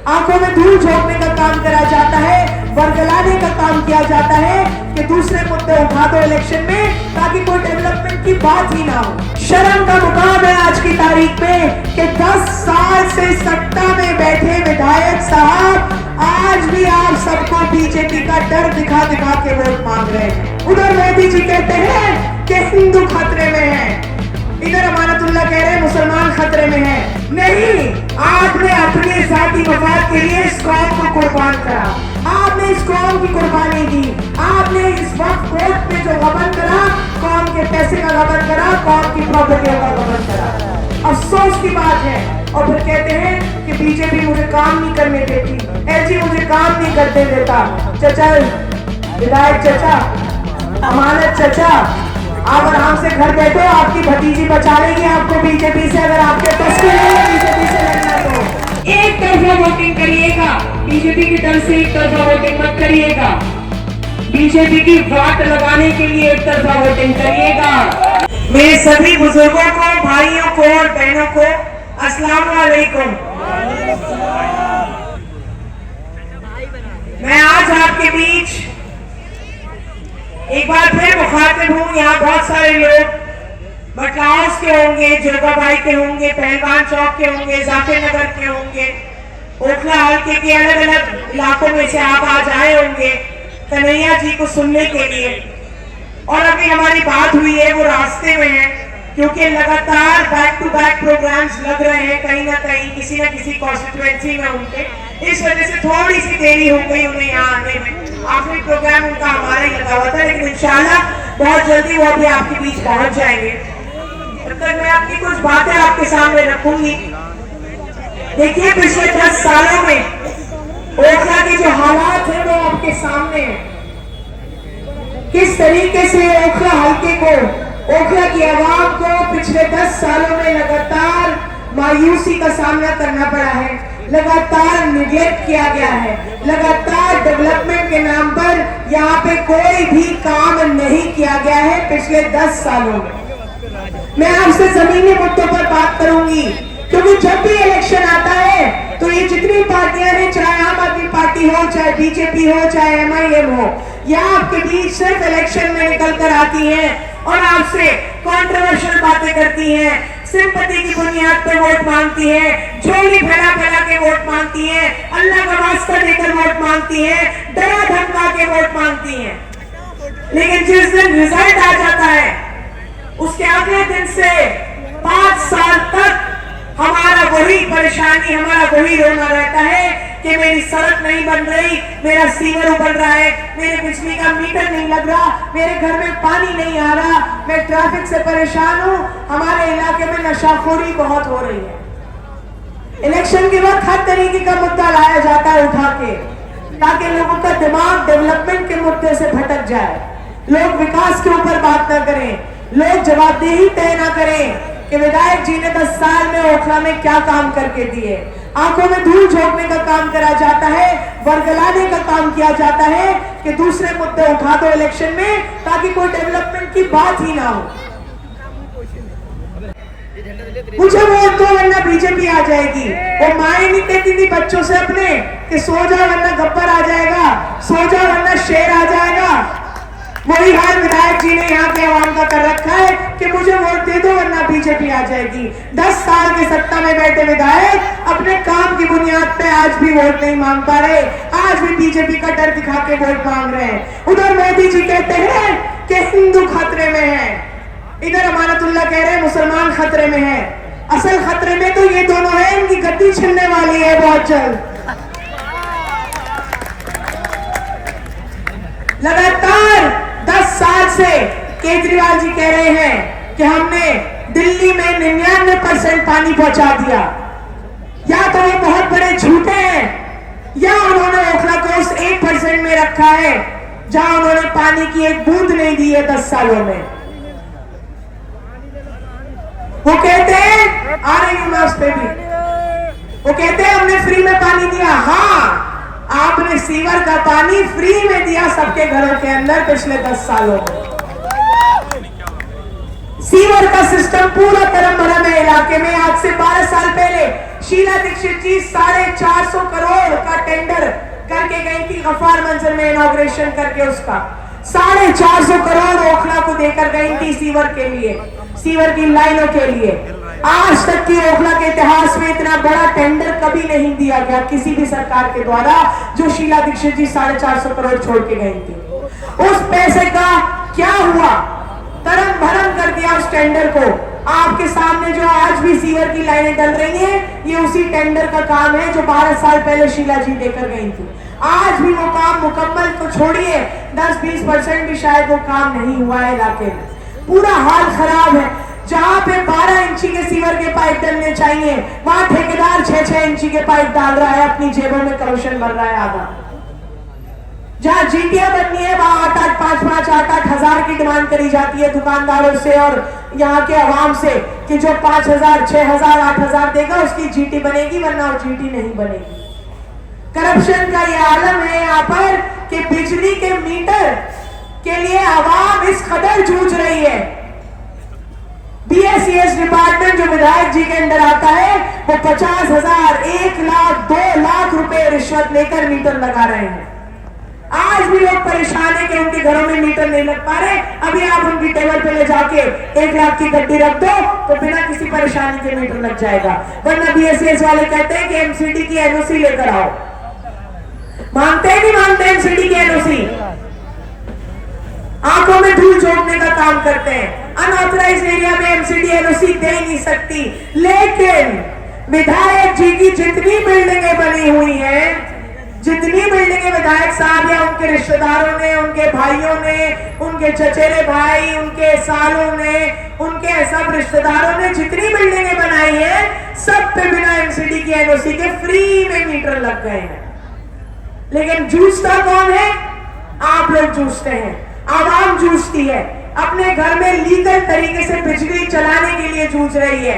आंखों में धूल झोंकने का काम करा जाता है, वर्गलाने का काम किया जाता है कि दूसरे मुद्दे उठा दो इलेक्शन में ताकि कोई डेवलपमेंट की बात ही ना हो। शर्म का मुकाम है आज की तारीख में कि 10 साल से सत्ता में बैठे विधायक साहब आज भी आप सबको बीजेपी का डर दिखा दिखा के वोट मांग रहे हैं। उधर मोदी जी कहते हैं कि हिंदू खतरे में है, इधर अमानतुल्लाह कह रहे हैं मुसलमान खतरे में है। नहीं, आपने अपने जाती मफाद के लिए इस कौम को कुर्बान करा, आपने इस कौम की कुर्बानी दी, आपने इस वक्त कोर्ट पे जो गबन करा, कौम के पैसे का गबन करा, कौम की प्रॉपर्टी का गबन करा। अफसोस की बात है। और फिर कहते हैं कि बीजेपी मुझे काम नहीं करने देती, एलजी मुझे काम नहीं करने देता। चचा, विधायक चचा, अमानत चचा, आप आराम से घर बैठो, आपकी भतीजी बचा लेगी आपको बीजेपी से, अगर आपके पास बीजेपी से लड़ना तो एक तरफा वोटिंग करिएगा, बीजेपी की तरफ से एक तरफा वोटिंग मत करिएगा, बीजेपी की वाट लगाने के लिए एक तरफा वोटिंग करिएगा। मेरे सभी बुजुर्गों को, भाइयों को और बहनों को अस्सलाम वालेकुम। मैं आज आपके बीच एक बार फिर मुखातिब हूँ। यहाँ बहुत सारे लोग बटलाउस के होंगे, जोगाबाई के होंगे, पहलवान चौक के होंगे, जाफर नगर के होंगे, ओखला हल्के के अलग अलग इलाकों में से आप आज आए होंगे कन्हैया जी को सुनने के लिए। और अभी हमारी बात हुई है वो रास्ते में है, क्योंकि लगातार बैक टू बैक प्रोग्राम्स लग रहे हैं कहीं ना कहीं किसी न किसी कॉन्स्टिट्यूएंसी में उनके, इस वजह से थोड़ी सी देरी हो गई उन्हें यहाँ आने में। आखिरी प्रोग्राम उनका हमारा ही लगा हुआ था, लेकिन इंशाल्लाह बहुत जल्दी वो भी आपके बीच पहुंच जाएंगे। तब तक मैं अपनी कुछ बातें आपके सामने रखूंगी। देखिए, पिछले 10 सालों में ओखला के जो हालात है वो आपके सामने है। किस तरीके से ओखला हल्के को, ओखला की आवाम को पिछले 10 सालों में लगातार मायूसी का सामना करना पड़ा है, लगातार निगलेक्ट किया गया है, लगातार डेवलपमेंट के नाम पर यहाँ पे कोई भी काम नहीं किया गया है पिछले 10 सालों में। मैं आपसे जमीनी मुद्दों पर बात करूंगी, क्योंकि जब भी इलेक्शन आता है तो ये जितनी पार्टियां हैं, चाहे आम आदमी पार्टी हो, चाहे बीजेपी हो, चाहे MIM हो, यह आपके बीच सिर्फ इलेक्शन में निकल कर आती हैं और आपसे कंट्रोवर्शियल बातें करती हैं, सिंपैथी की बुनियाद पर वोट मांगती है, झोली फैला फैला के वोट मांगती है, अल्लाह का वास्ता देकर वोट मांगती है, डरा धमका के वोट मांगती है। लेकिन जिस दिन रिजल्ट आ जाता है उसके अगले दिन से 5 साल तक हमारा वही परेशानी, हमारा वही रोना रहता है कि मेरी सड़क नहीं बन रही, मेरा सीवर उबल रहा है, मेरे बिजली का मीटर नहीं लग रहा, मेरे घर में पानी नहीं आ रहा, मैं ट्रैफिक से परेशान हूँ, हमारे इलाके में नशाखोरी बहुत हो रही है। इलेक्शन के वक्त हर तरीके का मुद्दा लाया जाता है उठा के, ताकि लोगों का दिमाग डेवलपमेंट के मुद्दे से भटक जाए, लोग विकास के ऊपर बात न करें, लोग जवाबदेही तय न करें कि विधायक जी ने 10 साल में ओखला में क्या काम करके दिए। आंखों में धूल झोंकने का काम करा जाता है, वर्गलाने का काम किया जाता है कि दूसरे मुद्दे उठा दो इलेक्शन में ताकि कोई डेवलपमेंट की बात ही ना हो। मुझे वोट दो वरना बीजेपी आ जाएगी। वो माएं नहीं कहती थी बच्चों से अपने कि सो जाओ वरना गब्बर आ जाएगा, सो जाओ वरना शेर आ जाएगा। वही हाल विधायक जी ने यहाँ के आवाम का कर रखा है कि मुझे वोट दे दो वरना बीजेपी आ जाएगी। 10 साल के सत्ता में बैठे विधायक अपने काम की बुनियाद पे आज भी वोट नहीं मांग पा रहे, आज भी बीजेपी का डर दिखा के वोट मांग रहे हैं। उधर मोदी जी कहते हैं कि हिंदू खतरे में है, इधर अमानतुल्लाह कह रहे हैं मुसलमान खतरे में है। असल खतरे में तो ये दोनों है, इनकी गद्दी छिनने वाली है बहुत जल्द। लगातार 10 साल से केजरीवाल जी कह रहे हैं कि हमने दिल्ली में 99% पानी पहुंचा दिया। या तो वो बहुत बड़े झूठे हैं या उन्होंने ओखला को उस 1% में रखा है जहां उन्होंने पानी की एक बूंद नहीं दी है 10 सालों में। वो कहते हैं, आ रही हूं मैं उस पे भी, वो कहते हैं हमने फ्री में पानी दिया। हाँ, आपने सीवर का पानी फ्री में दिया सबके घरों के अंदर पिछले 10 सालों में। सीवर का सिस्टम पूरा तरह भरम है इलाके में। आज से 12 साल पहले शीला दीक्षित जी 450 करोड़ करके गई थी गफ्फार मंजर में इनॉग्रेशन करके उसका 450 करोड़ ओखला को देकर गई थी सीवर के लिए, सीवर की लाइनों के लिए। आज तक की ओखला के इतिहास में इतना बड़ा टेंडर कभी नहीं दिया गया किसी भी सरकार के द्वारा, जो शीला दीक्षित जी 450 करोड़ छोड़ के गई थी। उस पैसे का क्या हुआ? तरम भरम कर दिया उस टेंडर को। आपके सामने जो आज भी सीवर की लाइनें डल रही हैं, ये उसी टेंडर का काम है जो 12 साल पहले शीला जी देकर गई थी। आज भी वो काम मुकम्मल तो छोड़िए, 10-20% भी शायद वो काम नहीं हुआ है इलाके में। पूरा हाल खराब है। जहां पे 12 इंची के सीवर के पाइप डलने चाहिए, वहां ठेकेदार 6-6 इंची के पाइप डाल रहा है, अपनी जेबों में कमीशन भर रहा है आधा। जहां जीटिया बननी है, वहां 8-5 8-8 हजार की डिमांड करी जाती है दुकानदारों से और यहाँ के अवाम से कि जो 5,000 6,000 8,000 देगा उसकी जीटी बनेगी, वरना वो जीटी नहीं बनेगी। करप्शन का ये आलम है यहाँ पर कि बिजली के मीटर के लिए आवाम इस कदर जूझ रही है। बीएसईएस डिपार्टमेंट जो विधायक जी के अंदर आता है, वो 50,000 1 लाख 2 लाख रुपए रिश्वत लेकर मीटर लगा रहे हैं। आज भी लोग परेशान है कि उनके घरों में मीटर नहीं लग पा रहे। अभी आप उनकी टेबल पे ले जाके 1 लाख की गड्डी रख दो तो बिना किसी परेशानी के मीटर लग जाएगा। वरना बीएसईएस वाले कहते हैं कि एमसीडी की एनओसी लेकर आओ। मांगते हैं, नहीं मांगते एमसीडी की एनओसी? आंखों में धूल झोंकने का काम करते हैं। अनऑथराइज्ड एरिया में एमसीडी एनओसी दे नहीं सकती। लेकिन विधायक जी की जितनी बिल्डिंगें बनी हुई हैं, जितनी बिल्डिंगें विधायक साहब या उनके रिश्तेदारों ने, उनके भाइयों ने, उनके चचेरे भाई, उनके सालों ने, उनके सब रिश्तेदारों ने जितनी बिल्डिंगें बनाई है, सब पे बिना एमसीडी की एनओसी के फ्री में मीटर लग गए हैं। लेकिन जूझता कौन है? आप लोग जूझते हैं, आवाम जूझती है। अपने घर में लीगल तरीके से बिजली चलाने के लिए जूझ रही है।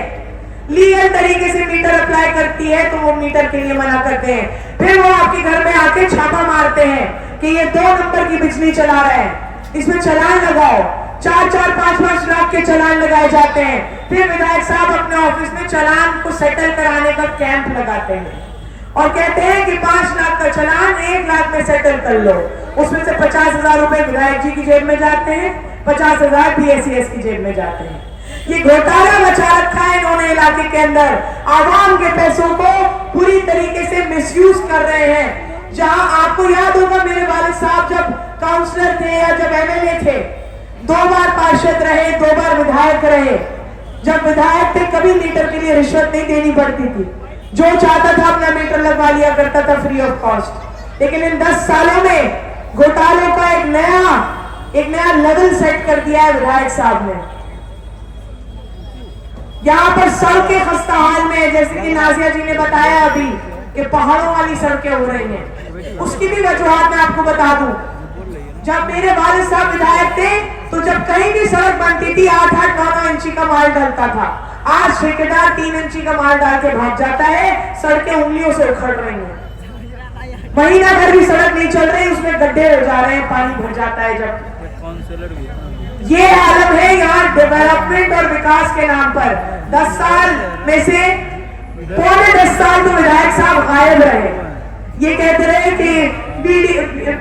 लीगल तरीके से मीटर अप्लाई करती है तो वो मीटर के लिए मना करते हैं। फिर वो आपके घर में आके छापा मारते हैं कि ये 2 नंबर की बिजली चला रहे हैं, इसमें चालान लगाओ। 4-4 5-5 लाख के चालान लगाए जाते हैं। फिर विधायक साहब अपने ऑफिस में चालान को सेटल कराने का कैंप लगाते हैं और कहते हैं कि 5 लाख का चालान 1 लाख में सेटल कर लो। उसमें से 50,000 रुपए विधायक जी की जेब में जाते हैं, 50,000 बीएसईएस की जेब में जाते हैं। ये घोटाला मचा रखा है इन्होंने इलाके के अंदर। आवाम के पैसों को पूरी तरीके से मिसयूज कर रहे हैं। जहां आपको याद होगा, मेरे वालिद साहब जब काउंसलर थे या जब एमएलए थे, 2 बार पार्षद रहे, 2 बार विधायक रहे। जब विधायक थे कभी मीटर के लिए रिश्वत नहीं देनी पड़ती थी। जो चाहता था अपना मीटर लगवा लिया करता था फ्री ऑफ कॉस्ट। लेकिन इन 10 सालों में घोटालों का एक नया लेवल सेट कर दिया है विधायक साहब ने। यहाँ पर सड़कें खस्ता हाल में, जैसे कि नाजिया जी ने बताया अभी कि पहाड़ों वाली सड़कें हो रही हैं। उसकी भी वजूहात मैं आपको बता दूं। जब मेरे वालिद साहब विधायक थे तो जब कहीं भी सड़क बनती थी 8-8 9-9 इंची का माल डलता था। आज ठेकेदार 3 इंची का माल डाल के भाग जाता है, सड़कें उंगलियों से उखड़ रही हैं। महीना भर भी सड़क नहीं चल रही, उसमें गड्ढे हो जा रहे हैं, पानी भर जाता है। जब ये हालत है यहाँ डेवलपमेंट और विकास के नाम पर 10 साल में से पौने 10 साल तो विधायक साहब गायब रहे। ये कहते रहे कि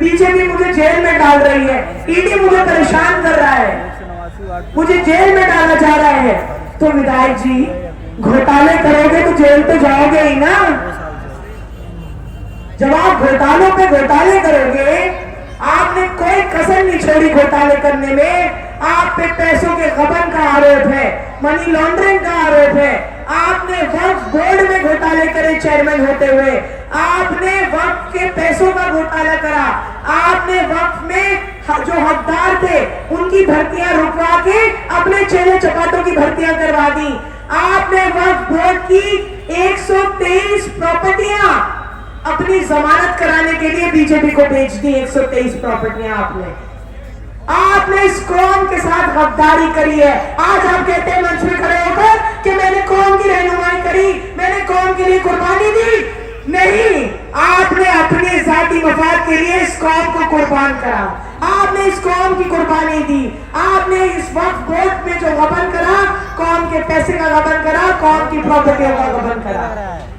बीजेपी मुझे जेल में डाल रही है, ईडी मुझे परेशान कर रहा है, मुझे जेल में डाला जा रहा है। तो विधायक जी घोटाले करोगे तो जेल तो जाओगे ही ना। जब आप घोटालों पे घोटाले करोगे, आपने कोई कसर नहीं छोड़ी घोटाले करने में। आप पे पैसों के गबन का आरोप है, मनी लॉन्ड्रिंग का आरोप है। आपने वक्फ बोर्ड में घोटाले करे चेयरमैन होते हुए, आपने वक्फ के पैसों का घोटाला करा, आपने वक्फ में जो हकदार थे उनकी भर्तियां रुकवा के अपने चेले चपाटों की भर्तियां करवा दी। आपने वक्फ बोर्ड की 123 प्रॉपर्टियां अपनी जमानत कराने के लिए बीजेपी को बेच दी। 123 प्रॉपर्टियां आपने इस कौम के साथ गद्दारी करी है। आज आप कहते हैं मंच में खड़े होकर कि मैंने कौम की रहनुमाई करी, मैंने कौम के लिए कुर्बानी दी। नहीं, आपने अपने जाती मफाद के लिए इस कौम को कुर्बान करा, आपने इस कौम की कुर्बानी दी। आपने इस वक्फ बोर्ड में जो गबन करा, कौम के पैसे का गबन करा, कौम की प्रॉपर्टियों का गबन करा।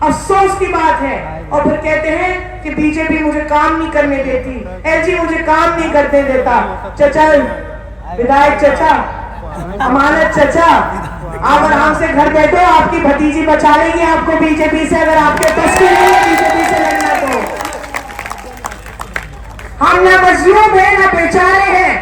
अफसोस की बात है। और फिर कहते हैं कि बीजेपी मुझे काम नहीं करने देती, एलजी मुझे काम नहीं करने देता। चचा, विधायक चचा, अमानत चचा, आप आराम से घर बैठो, आपकी भतीजी बचा लेगी आपको बीजेपी से, अगर आपके पास बीजेपी से लड़ना तो। हम ना मजलूम है ना बेचारे हैं,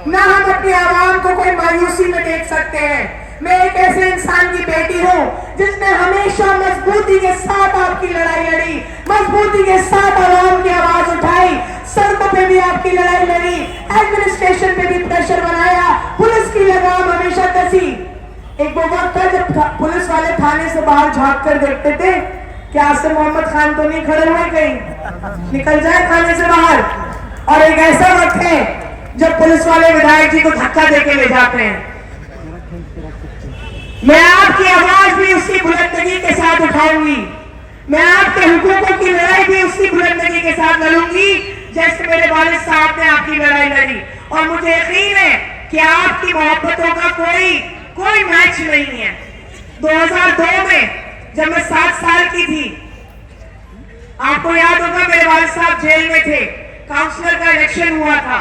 ना हम अपनी आवाम को कोई मायूसी में देख सकते हैं। मैं एक ऐसे इंसान की बेटी हूँ जिसने हमेशा मजबूती के साथ आपकी लड़ाई लड़ी, मजबूती के साथ आवाम की आवाज उठाई, सड़कों पे भी आपकी लड़ाई लड़ी, एडमिनिस्ट्रेशन पे भी प्रेशर बनाया, पुलिस की लगाम हमेशा कसी। एक वो वक्त था जब पुलिस वाले थाने से बाहर झांक कर देखते थे कि आसिम मोहम्मद खान तो नहीं खड़े हुए, कहीं निकल जाए थाने से बाहर। और एक ऐसा वक्त है जब पुलिस वाले विधायक जी को धक्का देके ले जाते हैं। मैं आपकी आवाज भी उसी बुलंदगी के साथ उठाऊंगी, मैं आपके हुकूकों की लड़ाई भी उसी बुलंदगी के साथ लड़ूंगी जैसे मेरे वालिद साहब ने आपकी लड़ाई लड़ी। और मुझे यकीन है कि आपकी मोहब्बतों का कोई मैच नहीं है। 2002 में जब मैं 7 साल की थी, आपको याद होगा मेरे वालिद साहब जेल में थे, काउंसलर का इलेक्शन हुआ था।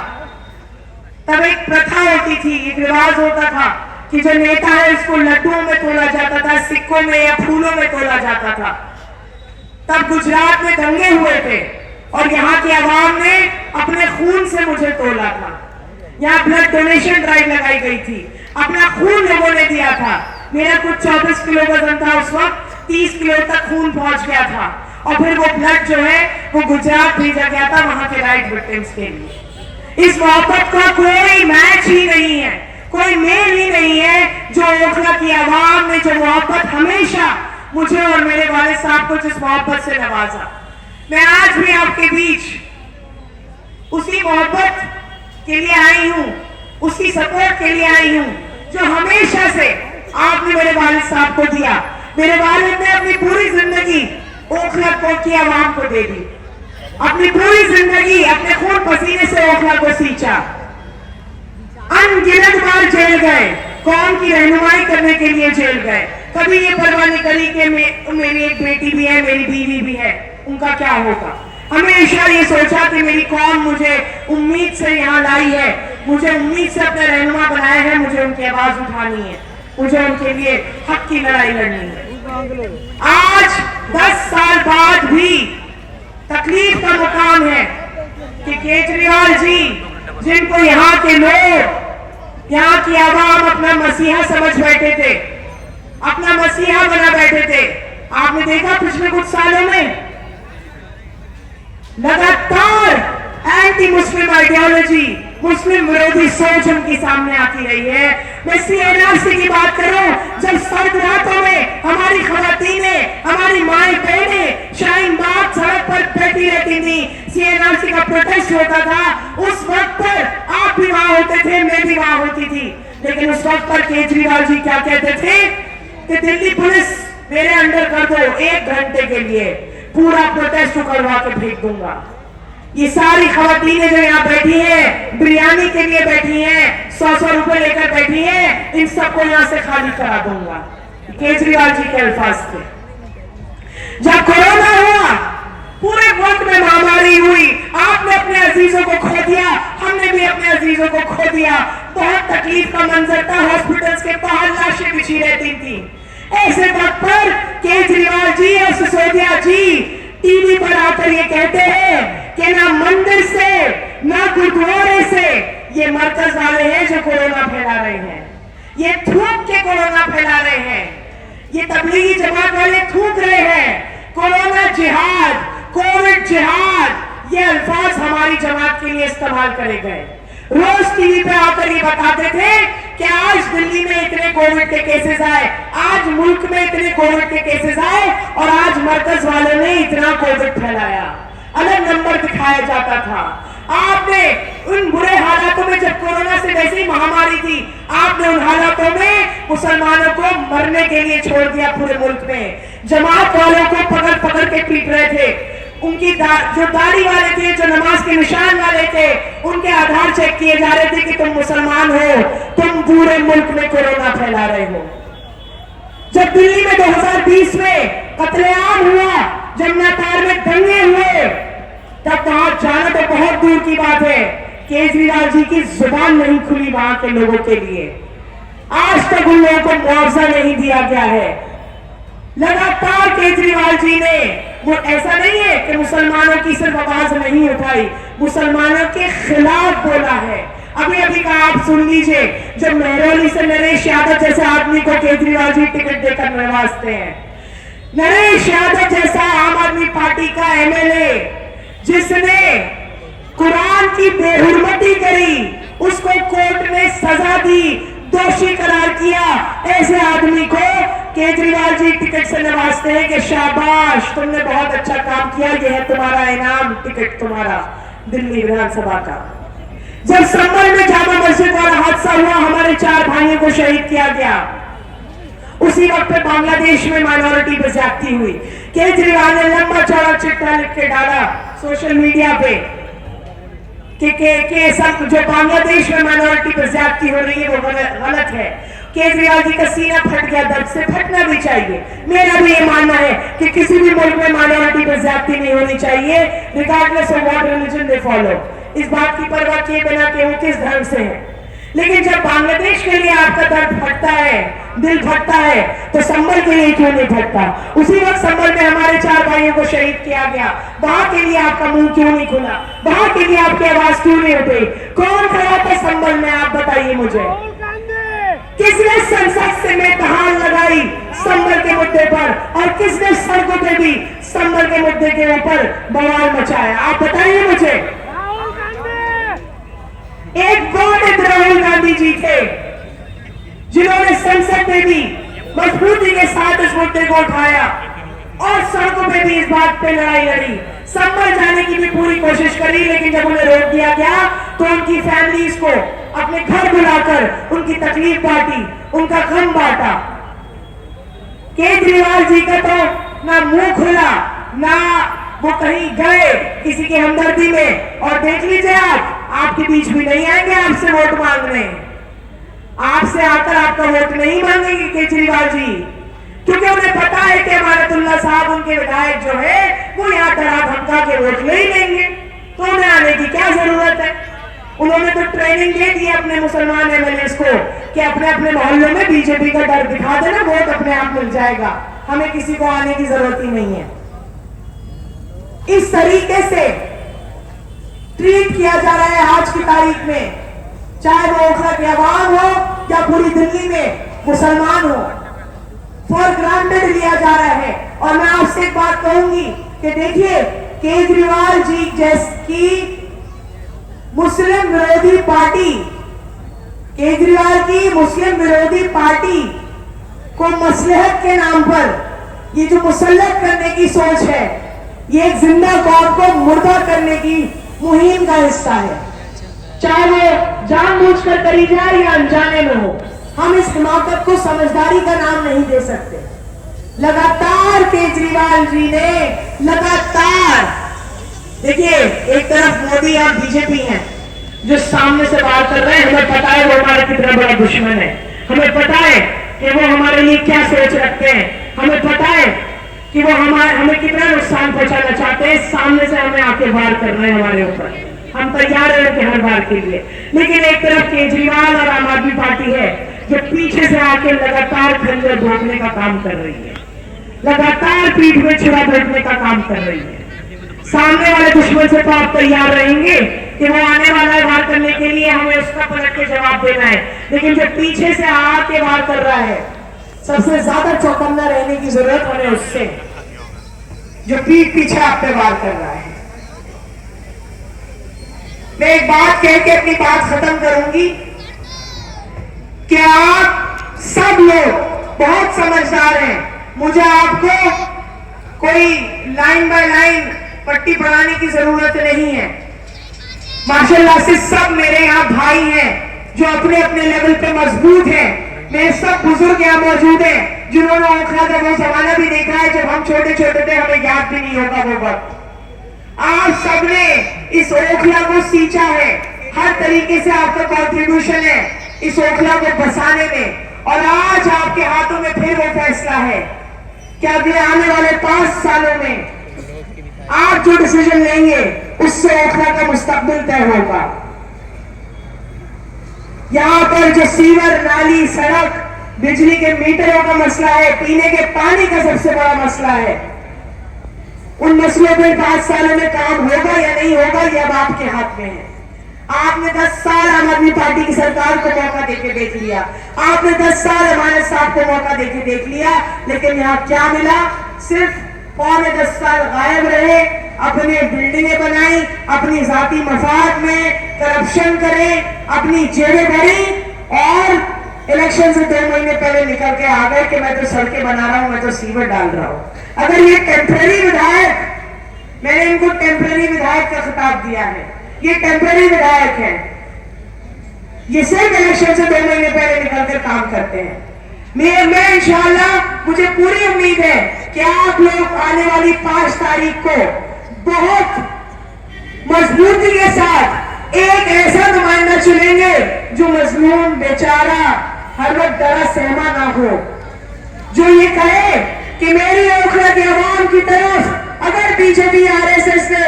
तब एक प्रथा होती थी, एक रिवाज होता था कि जो नेता है उसको लड्डुओं में तोला जाता था, सिक्कों में या फूलों में तोला जाता था। तब गुजरात में दंगे हुए थे और यहाँ की आवाम ने अपने खून से मुझे तोला था। यहाँ ब्लड डोनेशन ड्राइव लगाई गई थी, अपना खून लोगों ने दिया था। मेरा कुछ 24 किलो वजन था उस वक्त, 30 किलो तक खून पहुंच गया था। और फिर वो ब्लड जो है वो गुजरात भेजा गया था वहां के राइट विक्टिम्स के लिए। इस मोहब्बत का कोई मैच ही नहीं है, कोई मेल ही नहीं है। जो ओखला की आवाम ने जो मोहब्बत हमेशा मुझे और मेरे वालिद साहब को जिस मोहब्बत से नवाजा, मैं आज भी आपके बीच उसी मोहब्बत के लिए आई हूं, उसी सपोर्ट के लिए आई हूं जो हमेशा से आपने मेरे वालिद साहब को दिया। मेरे वालिद ने अपनी पूरी जिंदगी ओखला की आवाम को दे दी, अपनी पूरी जिंदगी अपने खून पसीने से ओखला को सींचा। अनगिनत बार जेल गए, कौम की रहनुमाई करने के लिए जेल गए। कभी ये परवाह नहीं करी कि मेरी एक बेटी भी है, मेरी बीवी भी है, उनका क्या होगा। हमेशा ये सोचा कि मेरी कौम मुझे उम्मीद से यहाँ लाई है, मुझे उम्मीद से अपने रहनुमा बनाए हैं, मुझे उनकी आवाज उठानी है, मुझे उनके लिए हक की लड़ाई लड़नी है। आज 10 साल बाद भी तकलीफ का मुकाम है कि केजरीवाल जी, जिनको यहाँ के लोग, यहाँ की आवाम अपना मसीहा समझ बैठे थे, अपना मसीहा बना बैठे थे, आपने देखा पिछले कुछ सालों में लगातार एंटी मुस्लिम आइडियोलॉजी, मुस्लिम विरोधी सोच उनकी सामने आती रही है। मैं सीएनआरसी की बात करूं, जब सर्द रातों में हमारी खवातीनें, हमारी माएं बहनें शाहीन बाग सड़क पर बैठी रहती थी, सीएनआरसी का प्रोटेस्ट होता था, उस वक्त पर आप भी वहां होते थे, मैं भी वहां होती थी। लेकिन उस वक्त पर केजरीवाल जी क्या कहते थे कि दिल्ली पुलिस मेरे अंडर कर दो, 1 घंटे के लिए पूरा प्रोटेस्ट करवा के फेंक दूंगा। ये सारी खवातीनें जो यहाँ बैठी हैं, बिरयानी के लिए बैठी हैं, 100-100 रुपए लेकर बैठी हैं, इन सबको यहाँ से खाली करा दूंगा। केजरीवाल जी के अल्फाज थे। जब कोरोना हुआ, पूरे मुल्क में महामारी हुई, आपने अपने अजीजों को खो दिया, हमने भी अपने अजीजों को खो दिया। बहुत तकलीफ का मंजर था, हॉस्पिटल्स के बाहर लाशें बिछी रहती थी। ऐसे वक्त पर केजरीवाल जी और सिसोदिया जी टीवी पर आकर ये कहते हैं कि ना मंदिर से ना गुरुद्वारे से ये मरकज वाले हैं जो कोरोना फैला रहे हैं, ये थूक के कोरोना फैला रहे हैं, ये तबलीगी जमात वाले थूक रहे हैं। कोरोना जिहाद, कोविड जिहाद, ये अल्फाज हमारी जमात के लिए इस्तेमाल करे गए। रोज टीवी पे आकर ये बताते थे कि आज दिल्ली में इतने कोविड के केसेस आए, आज मुल्क में इतने कोविड के केसेस आए और आज मरकज वालों ने इतना कोविड फैलाया। अलग नंबर दिखाया जाता था। आपने उन बुरे हालातों में, जब कोरोना से वैसे ही महामारी थी, आपने उन हालातों में मुसलमानों को मरने के लिए छोड़ दिया पूरे मुल्क में। जमात वालों को पकड़ पकड़ के पीट रहे थे, उनकी जो दाढ़ी वाले थे, जो नमाज के निशान वाले थे, उनके आधार चेक किए जा रहे थे कि तुम मुसलमान हो, तुम पूरे मुल्क में कोरोना फैला रहे हो। जब दिल्ली में 2020 में कत्लेआम हुआ, जमुना तार में दंगे हुए, दूर की बात है, केजरीवाल जी की जुबान नहीं खुली वहां के लोगों के लिए। आज तक उन लोगों को मुआवजा नहीं दिया गया है। लगातार केजरीवाल जी ने, वो ऐसा नहीं है कि मुसलमानों की सिर्फ आवाज नहीं उठाई, मुसलमानों के खिलाफ बोला है। अभी अभी का आप सुन लीजिए, जो महरौली से नरेश यादव जैसे आदमी को केजरीवाल जी टिकट देकर नवाजते हैं। नरेश यादव जैसा आम आदमी पार्टी का एमएलए जिसने कुरान की बेहुरमती करी, उसको कोर्ट ने सजा दी, दोषी करार किया, ऐसे आदमी को केजरीवाल जी टिकट से नवाजते हैं कि शाबाश, तुमने बहुत अच्छा काम किया, यह है तुम्हारा इनाम, टिकट तुम्हारा दिल्ली विधानसभा का। जब संभल में जामा मस्जिद वाला हादसा हुआ, हमारे 4 भाइयों को शहीद किया गया, उसी वक्त पे बांग्लादेश में माइनॉरिटी पर ज्यादती हुई। केजरीवाल ने लंबा चौड़ा चिट्ठा लिख के डाला सोशल मीडिया पे कि सब जो बांग्लादेश में माइनॉरिटी पर ज्यादती हो रही है वो गलत है। केजरीवाल जी का सीना फट गया, दर्द से, फटना भी चाहिए। मेरा भी ये मानना है कि किसी भी मुल्क में माइनॉरिटी पर ज्यादती नहीं होनी चाहिए, regardless of what religion they follow. इस बात की परवाह किए बिना कि वो किस धर्म से है। लेकिन जब बांग्लादेश के लिए आपका दर्द फटता है, दिल फटता है, तो संभल के लिए क्यों नहीं फटता? उसी वक्त संभल में हमारे 4 भाइयों को शहीद किया गया, वहां के लिए आपका मुंह क्यों नहीं खुला? वहां के लिए आपकी आवाज क्यों नहीं उठी? कौन खड़ा था संभल में, आप बताइए मुझे। किसने संसद से में दहाड़ लगाई संभल के मुद्दे पर, और किसने सड़कों पे भी संभल के मुद्दे के ऊपर बवाल मचाया? आप बताइए मुझे। एक पंडित राहुल गांधी जी थे जिन्होंने संसद में भी मजबूती के साथ इस मुद्दे को उठाया और सड़कों पे भी इस बात पे लड़ाई लड़ी, संभल जाने की भी पूरी कोशिश करी। लेकिन जब उन्हें रोक दिया गया तो उनकी फैमिलीज को अपने घर बुलाकर उनकी तकलीफ बांटी, उनका गम बांटा। केजरीवाल जी का तो ना मुंह खुला, ना वो कहीं गए किसी की हमदर्दी में। और देख लीजिए, आप आपके बीच भी नहीं आएंगे आपसे वोट मांगने, आपसे आकर आपका वोट नहीं मांगेंगे केजरीवाल जी, क्योंकि उन्हें पता है कि अमानतुल्लाह साहब, उनके विधायक जो है, वो यहाँ डरा धमका के वोट ले ही लेंगे, तो उन्हें आने की क्या जरूरत है? उन्होंने तो ट्रेनिंग दे दी अपने मुसलमान एमएलए को कि अपने अपने मोहल्लों में बीजेपी का डर दिखा देना, वोट अपने आप मिल जाएगा, हमें किसी को आने की जरूरत ही नहीं है। इस तरीके से ट्रीट किया जा रहा है आज की तारीख में, चाहे वो ओखला की आवाम हो या पूरी दिल्ली में मुसलमान हो, फॉर ग्रांटेड लिया जा रहा है। और मैं आपसे एक बात कहूंगी कि देखिए, केजरीवाल जी जैसी मुस्लिम विरोधी पार्टी, केजरीवाल की मुस्लिम विरोधी पार्टी को मसलहत के नाम पर ये जो मुसल्लत करने की सोच है, ये एक जिंदा कौम को मुर्दा करने की मुहिम का हिस्सा है, चाहे वो जानबूझकर करी जाए या अनजाने में हो। हम इस हिमाकत को समझदारी का नाम नहीं दे सकते। लगातार केजरीवाल जी ने लगातार, देखिए, एक तरफ मोदी और बीजेपी हैं जो सामने से बात कर रहे हैं, हमें पता है वो हमारा कितना बड़ा दुश्मन है, हमें पता है कि वो हमारे लिए क्या सोच रखते हैं, हमें पता है कि वो हमें कितना नुकसान पहुंचाना चाहते हैं। सामने से हमें आके वार कर रहे हैं हमारे ऊपर, हम तैयार हैं हर बार के लिए। लेकिन एक तरफ केजरीवाल और आम आदमी पार्टी है जो पीछे से आके लगातार खंजर भोंकने का काम कर रही है, लगातार पीठ में छुरा बैठने का काम कर रही है। सामने वाले दुश्मन से तो आप तैयार रहेंगे कि वो आने वाला है वार करने के लिए, हमें उसका पलट के जवाब देना है। लेकिन जो पीछे से आके वार कर रहा है, सबसे ज्यादा चौकन्ना रहने की जरूरत हमें उससे, जो पीठ पीछे आप पे वार कर रहा है। मैं एक बात कह के अपनी बात खत्म करूंगी कि आप सब लोग बहुत समझदार हैं, मुझे आपको कोई लाइन बाय लाइन पट्टी पढ़ाने की जरूरत नहीं है। माशाल्लाह से सब मेरे यहाँ भाई हैं जो अपने अपने लेवल पे मजबूत हैं। मेरे सब बुजुर्ग यहाँ मौजूद हैं जिन्होंने ओखला का वो जमाना भी देखा है जब हम छोटे छोटे थे, हमें याद भी नहीं होगा वो वक्त। आप सबने इस ओखला को सींचा है, हर तरीके से आपका कॉन्ट्रीब्यूशन है इस ओखला को बसाने में। और आज आपके हाथों में फिर वो फैसला है कि अगले आने वाले 5 सालों में आप जो डिसीजन लेंगे उससे ओखला का मुस्तकबिल तय होगा। यहां पर जो सीवर, नाली, सड़क, बिजली के मीटरों का मसला है, पीने के पानी का सबसे बड़ा मसला है, उन मसलों पर 5 सालों में काम होगा या नहीं होगा ये अब आपके हाथ में है। आपने 10 साल आम आदमी पार्टी की सरकार को मौका देके देख लिया, आपने 10 साल हमारे साथ को मौका देके देख लिया, लेकिन यहाँ क्या मिला? सिर्फ पौने 10 साल गायब रहे, अपने बिल्डिंगें बनाई, अपनी जाती मफाद में करप्शन करे, अपनी जेबें भरी और इलेक्शन से 2 महीने पहले निकल के आ गए कि मैं तो सड़कें बना रहा हूं, मैं तो सीवर डाल रहा हूं। अगर ये टेम्पररी विधायक, मैंने इनको टेम्पररी विधायक का खिताब दिया है, ये टेम्पररी विधायक है, ये सिर्फ इलेक्शन से 2 महीने पहले निकलकर काम करते हैं। मैं इंशाअल्लाह, मुझे पूरी उम्मीद है कि आप लोग आने वाली 5 तारीख को बहुत मजबूती के साथ एक ऐसा नुमाइंदा चुनेंगे जो मजलूम, बेचारा, हर वक्त डरा सहमा ना हो, जो ये कहे कि मेरी ओखला के अवाम की तरफ अगर बीजेपी, आरएसएस ने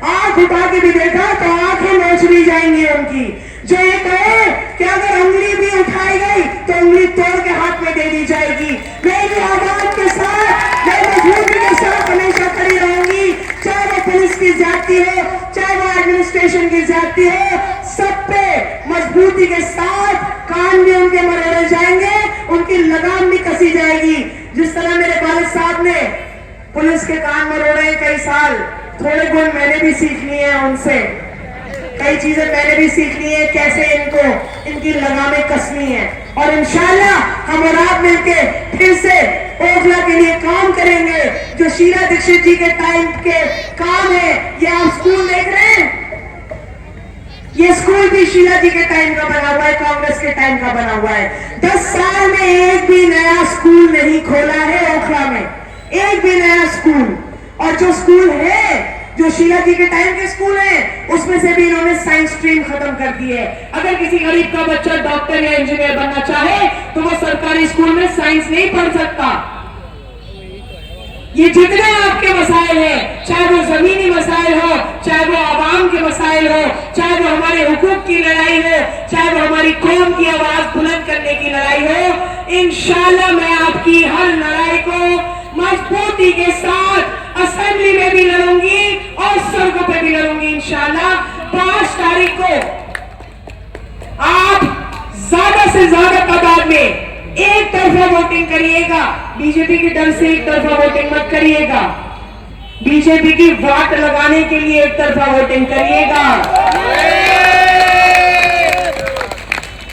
आंख उठा के भी देखा तो आंखें नोच ली जाएंगी उनकी, जो ये कहे कि अगर उंगली भी उठाई गई तो उंगली तोड़ के हाथ में दे दी जाएगी। मेरी आवाम के साथ, मैं मजबूती के साथ हमेशा खड़ी रहूंगी, चाहे वो पुलिस की ज्यादती हो, चाहे वो एडमिनिस्ट्रेशन की ज्यादती हो, सब पे मजबूती के साथ कान भी उनके मरोड़े जाएंगे, उनकी लगाम भी कसी जाएगी। जिस तरह मेरे वालिद साहब ने पुलिस के कान मरोड़े कई साल, थोड़े गुण मैंने भी सीख लिए हैं उनसे, कई चीजें मैंने भी सीख ली है, कैसे इनको इनकी लगामें कसनी है। और इंशाल्लाह हम और आप मिलके फिर से ओखला के लिए काम करेंगे। जो शीला दीक्षित जी के टाइम के काम है, ये आप स्कूल देख रहे हैं, ये स्कूल भी शीला जी के टाइम का बना हुआ है, कांग्रेस के टाइम का बना हुआ है। 10 साल में एक भी नया स्कूल नहीं खोला है ओखला में, एक भी नया स्कूल। और जो स्कूल है, जो शीला जी के टाइम के स्कूल हैं, उसमें से भी इन्होंने साइंस स्ट्रीम खत्म कर दी है। अगर किसी गरीब का बच्चा डॉक्टर या इंजीनियर बनना चाहे तो वो सरकारी स्कूल में साइंस नहीं पढ़ सकता। ये जितने आपके मसाइल हैं, चाहे वो जमीनी मसाइल हो, चाहे वो आवाम के मसाइल हो, चाहे वो हमारे हुकूक की लड़ाई हो, चाहे वो हमारी कौम की आवाज बुलंद करने की लड़ाई हो, इंशाल्लाह मैं आपकी हर लड़ाई को मजबूती के साथ असेंबली में भी लड़ूंगी और सड़कों पे भी लड़ूंगी इंशाल्लाह। 5 तारीख को आप ज्यादा से ज्यादा तादाद में एक तरफा वोटिंग करिएगा, बीजेपी के डर से एक तरफा वोटिंग मत करिएगा, बीजेपी की वाट लगाने के लिए एक तरफा वोटिंग करिएगा।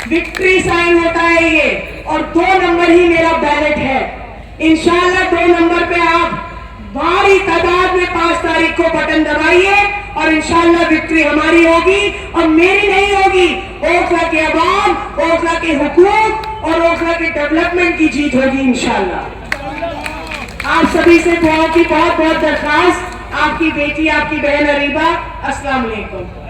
विक्ट्री साइन होता है ये, और 2 नंबर ही मेरा बैलेट है। इंशाल्लाह 2 नंबर पे आप भारी तादाद में 5 तारीख को बटन दबाइए और इंशाल्लाह विक्ट्री हमारी होगी और मेरी नहीं होगी, ओखला के अवाम, ओखला के हुकूक और ओखला के डेवलपमेंट की जीत होगी इंशाल्लाह। आप सभी से दुआओं की बहुत बहुत दरख्वास्त, आपकी बेटी, आपकी बहन अरीबा। अस्सलाम वालेकुम।